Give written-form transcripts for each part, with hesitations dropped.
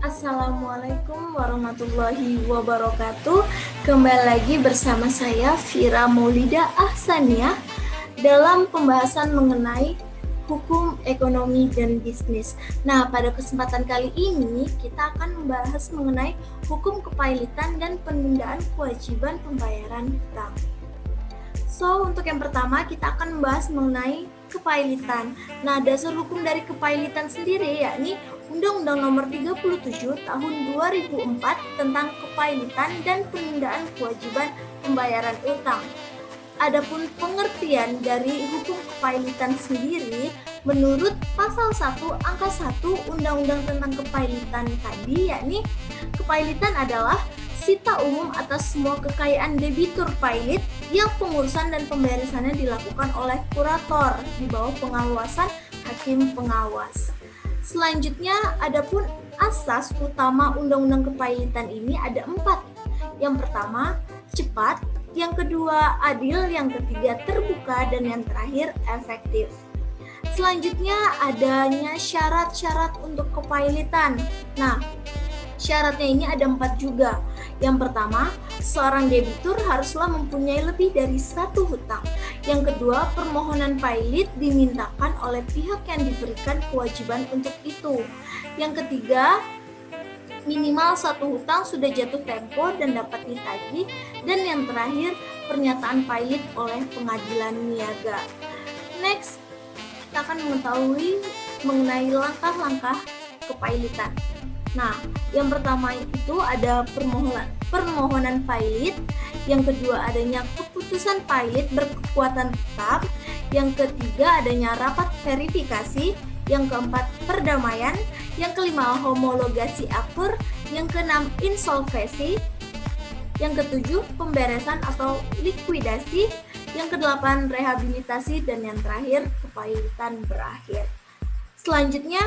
Assalamualaikum warahmatullahi wabarakatuh. Kembali lagi bersama saya Fira Maulida Ahsaniyah dalam pembahasan mengenai hukum ekonomi dan bisnis. Nah, pada kesempatan kali ini kita akan membahas mengenai hukum kepailitan dan penundaan kewajiban pembayaran hutang. So, untuk yang pertama kita akan membahas mengenai kepailitan. Nah, dasar hukum dari kepailitan sendiri yakni Undang-Undang Nomor 37 Tahun 2004 tentang kepailitan dan penundaan kewajiban pembayaran utang. Adapun pengertian dari hukum kepailitan sendiri menurut pasal 1 angka 1 Undang-Undang tentang kepailitan tadi, yakni kepailitan adalah sita umum atas semua kekayaan debitur pailit yang pengurusan dan pemberesannya dilakukan oleh kurator di bawah pengawasan hakim pengawas. Selanjutnya, adapun asas utama Undang-Undang Kepailitan ini ada 4. Yang pertama, cepat. Yang kedua, adil. Yang ketiga, terbuka. Dan yang terakhir, efektif. Selanjutnya, adanya syarat-syarat untuk kepailitan. Nah, syaratnya ini ada 4 juga. Yang pertama, seorang debitur haruslah mempunyai lebih dari 1 hutang. Yang kedua, permohonan pailit dimintakan oleh pihak yang diberikan kewajiban untuk itu. Yang ketiga, minimal 1 hutang sudah jatuh tempo dan dapat ditagih. Dan yang terakhir, pernyataan pailit oleh pengadilan niaga. Next, kita akan mengetahui mengenai langkah-langkah kepailitan. Nah, yang pertama itu ada permohonan pailit, yang kedua adanya keputusan pailit berkekuatan tetap, yang ketiga adanya rapat verifikasi, yang keempat perdamaian, yang kelima homologasi akur, yang keenam insolvensi, yang ketujuh pemberesan atau likuidasi, yang kedelapan rehabilitasi, dan yang terakhir kepailitan berakhir. Selanjutnya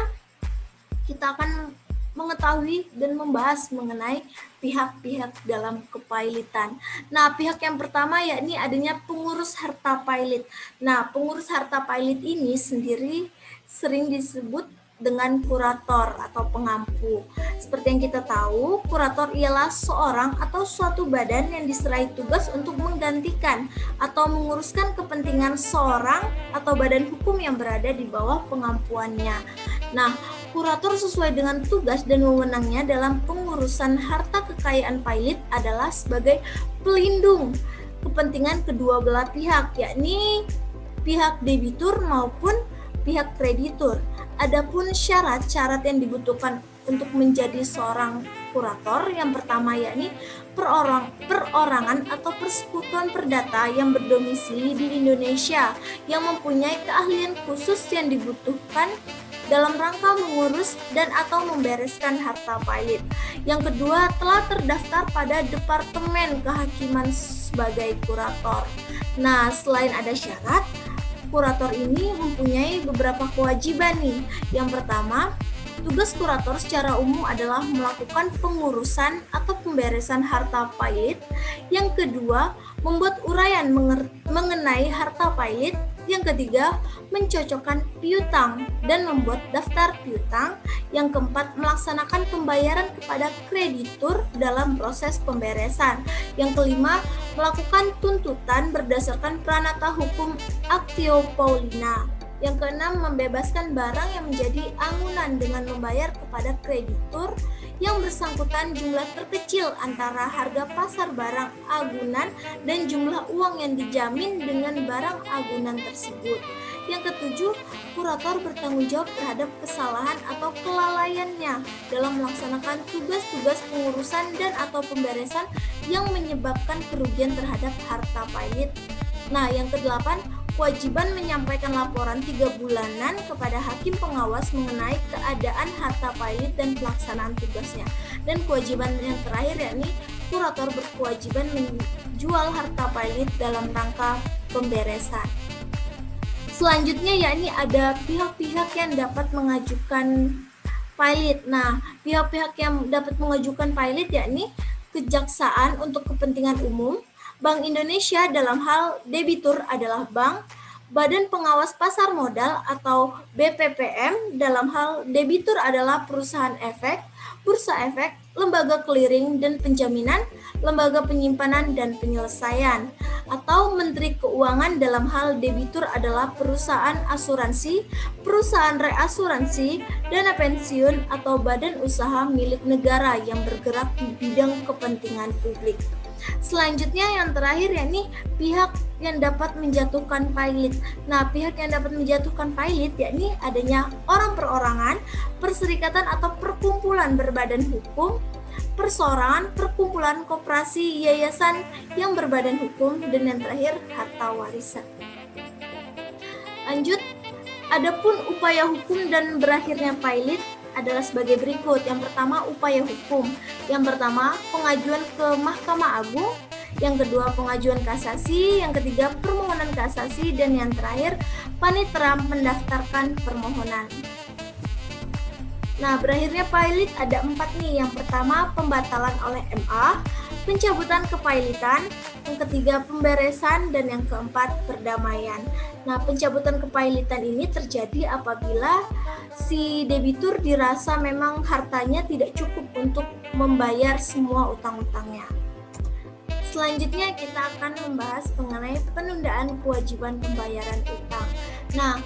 kita akan mengetahui dan membahas mengenai pihak-pihak dalam kepailitan. Nah, pihak yang pertama yakni adanya pengurus harta pailit. Nah, pengurus harta pailit ini sendiri sering disebut dengan kurator atau pengampu. Seperti yang kita tahu, kurator ialah seorang atau suatu badan yang diserahi tugas untuk menggantikan atau menguruskan kepentingan seorang atau badan hukum yang berada di bawah pengampuannya. Nah, kurator sesuai dengan tugas dan wewenangnya dalam pengurusan harta kekayaan pailit adalah sebagai pelindung kepentingan kedua belah pihak, yakni pihak debitur maupun pihak kreditur. Adapun syarat-syarat yang dibutuhkan untuk menjadi seorang kurator, yang pertama yakni perorangan atau persekutuan perdata yang berdomisili di Indonesia yang mempunyai keahlian khusus yang dibutuhkan dalam rangka mengurus dan atau membereskan harta pailit. Yang kedua, telah terdaftar pada Departemen Kehakiman sebagai kurator. Nah, selain ada syarat, kurator ini mempunyai beberapa kewajiban nih. Yang pertama, tugas kurator secara umum adalah melakukan pengurusan atau pemberesan harta pailit. Yang kedua, membuat uraian mengenai harta pailit. Yang ketiga, mencocokkan piutang dan membuat daftar piutang. Yang keempat, melaksanakan pembayaran kepada kreditur dalam proses pemberesan. Yang kelima, melakukan tuntutan berdasarkan pranata hukum Actio Paulina. Yang keenam, membebaskan barang yang menjadi anggunan dengan membayar kepada kreditur yang bersangkutan jumlah terkecil antara harga pasar barang agunan dan jumlah uang yang dijamin dengan barang agunan tersebut. Yang ketujuh, kurator bertanggung jawab terhadap kesalahan atau kelalaiannya dalam melaksanakan tugas-tugas pengurusan dan atau pemberesan yang menyebabkan kerugian terhadap harta pailit. Nah, yang kedelapan, kewajiban menyampaikan laporan 3 bulanan kepada hakim pengawas mengenai keadaan harta pailit dan pelaksanaan tugasnya. Dan kewajiban yang terakhir yakni kurator berkewajiban menjual harta pailit dalam rangka pemberesan. Selanjutnya yakni ada pihak-pihak yang dapat mengajukan pailit. Nah, pihak-pihak yang dapat mengajukan pailit yakni Kejaksaan untuk kepentingan umum, Bank Indonesia dalam hal debitur adalah bank, Badan Pengawas Pasar Modal atau BPPM dalam hal debitur adalah perusahaan efek, bursa efek, lembaga clearing dan penjaminan, lembaga penyimpanan dan penyelesaian. Atau Menteri Keuangan dalam hal debitur adalah perusahaan asuransi, perusahaan reasuransi, dana pensiun, atau badan usaha milik negara yang bergerak di bidang kepentingan publik. Selanjutnya yang terakhir yakni pihak yang dapat menjatuhkan pilot. Nah, pihak yang dapat menjatuhkan pilot yakni adanya orang perorangan, perserikatan atau perkumpulan berbadan hukum, perseorangan, perkumpulan, koperasi, yayasan yang berbadan hukum, dan yang terakhir harta warisan. Lanjut, adapun upaya hukum dan berakhirnya pilot adalah sebagai berikut. Yang pertama, upaya hukum. Yang pertama, pengajuan ke Mahkamah Agung. Yang kedua, pengajuan kasasi. Yang ketiga, permohonan kasasi. Dan yang terakhir, panitera mendaftarkan permohonan. Nah, berakhirnya pilot ada 4 nih. Yang pertama, pembatalan oleh MA, pencabutan kepailitan, yang ketiga pemberesan, dan yang keempat perdamaian. Nah, pencabutan kepailitan ini terjadi apabila si debitur dirasa memang hartanya tidak cukup untuk membayar semua utang-utangnya. Selanjutnya kita akan membahas mengenai penundaan kewajiban pembayaran utang. Nah,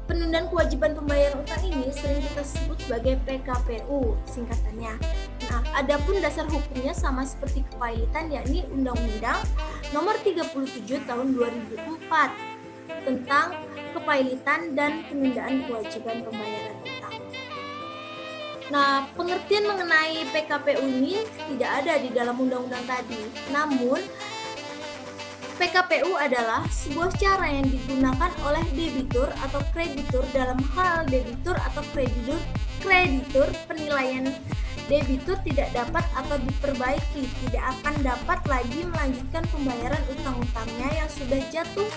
penundaan kewajiban pembayaran utang ini sering kita sebut sebagai PKPU singkatannya. Nah, adapun dasar hukumnya sama seperti kepailitan, yakni Undang-Undang Nomor 37 Tahun 2004 tentang kepailitan dan penundaan kewajiban pembayaran utang. Nah, pengertian mengenai PKPU ini tidak ada di dalam undang-undang tadi. Namun, PKPU adalah sebuah cara yang digunakan oleh debitur atau kreditur dalam hal debitur atau kreditur penilaian debitur tidak dapat atau diperbaiki, tidak akan dapat lagi melanjutkan pembayaran utang-utangnya yang sudah jatuh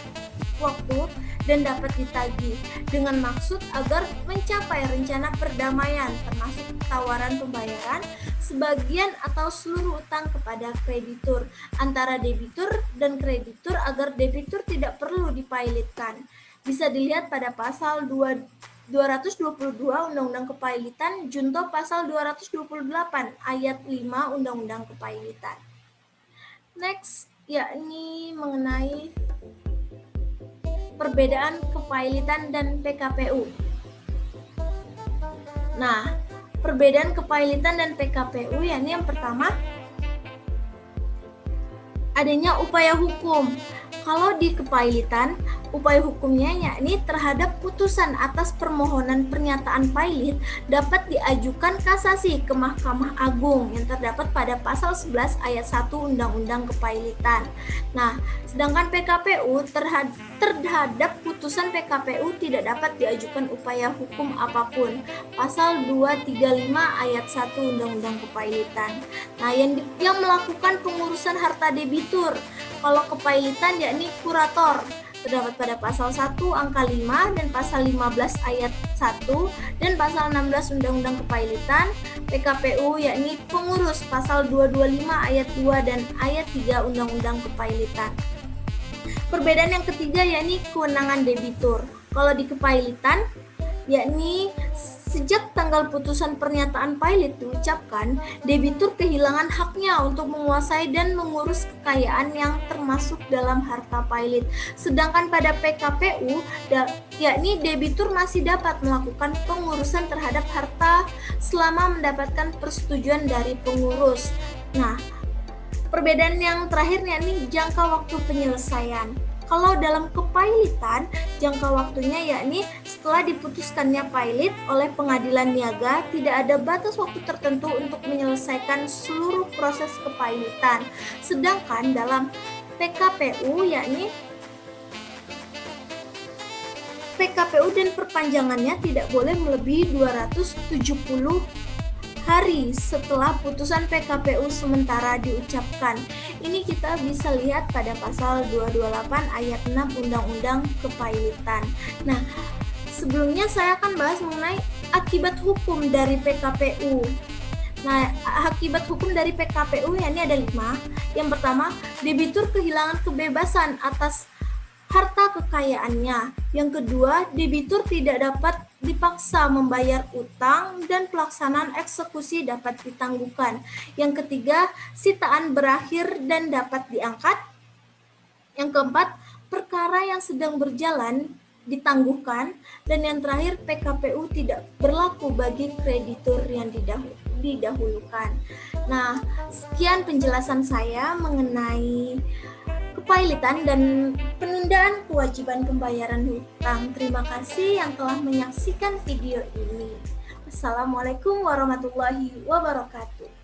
waktu dan dapat ditagih, dengan maksud agar mencapai rencana perdamaian termasuk tawaran pembayaran sebagian atau seluruh utang kepada kreditur antara debitur dan kreditur agar debitur tidak perlu dipailitkan. Bisa dilihat pada pasal 222 Undang-Undang Kepailitan junto pasal 228 ayat 5 Undang-Undang Kepailitan. Next, yakni mengenai perbedaan kepailitan dan PKPU. Nah, perbedaan kepailitan dan PKPU yakni yang pertama, adanya upaya hukum. Kalau di kepailitan, upaya hukumnya yakni terhadap putusan atas permohonan pernyataan pailit dapat diajukan kasasi ke Mahkamah Agung yang terdapat pada pasal 11 ayat 1 Undang-Undang Kepailitan. Nah, sedangkan PKPU terhadap putusan PKPU tidak dapat diajukan upaya hukum apapun. Pasal 235 ayat 1 Undang-Undang Kepailitan. Nah, yang melakukan pengurusan harta debitur. Kalau kepailitan yakni kurator, terdapat pada pasal 1 angka 5 dan pasal 15 ayat 1 dan pasal 16 Undang-Undang Kepailitan. PKPU yakni pengurus, pasal 225 ayat 2 dan ayat 3 Undang-Undang Kepailitan. Perbedaan yang ketiga yakni kewenangan debitur. Kalau di kepailitan yakni sejak tanggal putusan pernyataan pailit diucapkan, debitur kehilangan haknya untuk menguasai dan mengurus kekayaan yang termasuk dalam harta pailit. Sedangkan pada PKPU, yakni debitur masih dapat melakukan pengurusan terhadap harta selama mendapatkan persetujuan dari pengurus. Nah, perbedaan yang terakhir yakni jangka waktu penyelesaian. Kalau dalam kepailitan, jangka waktunya yakni setelah diputuskannya pailit oleh pengadilan niaga, tidak ada batas waktu tertentu untuk menyelesaikan seluruh proses kepailitan. Sedangkan dalam PKPU yakni PKPU dan perpanjangannya tidak boleh melebihi 270 hari setelah putusan PKPU sementara diucapkan. Ini kita bisa lihat pada pasal 228 ayat 6 Undang-Undang Kepailitan. Nah, sebelumnya saya akan bahas mengenai akibat hukum dari PKPU. Nah, akibat hukum dari PKPU ini ada 5. Yang pertama, debitur kehilangan kebebasan atas harta kekayaannya. Yang kedua, debitur tidak dapat dipaksa membayar utang dan pelaksanaan eksekusi dapat ditangguhkan. Yang ketiga, sitaan berakhir dan dapat diangkat. Yang keempat, perkara yang sedang berjalan ditangguhkan. Dan yang terakhir, PKPU tidak berlaku bagi kreditur yang didahulukan. Nah, sekian penjelasan saya mengenai kepailitan dan penundaan kewajiban pembayaran hutang. Terima kasih yang telah menyaksikan video ini. Wassalamualaikum warahmatullahi wabarakatuh.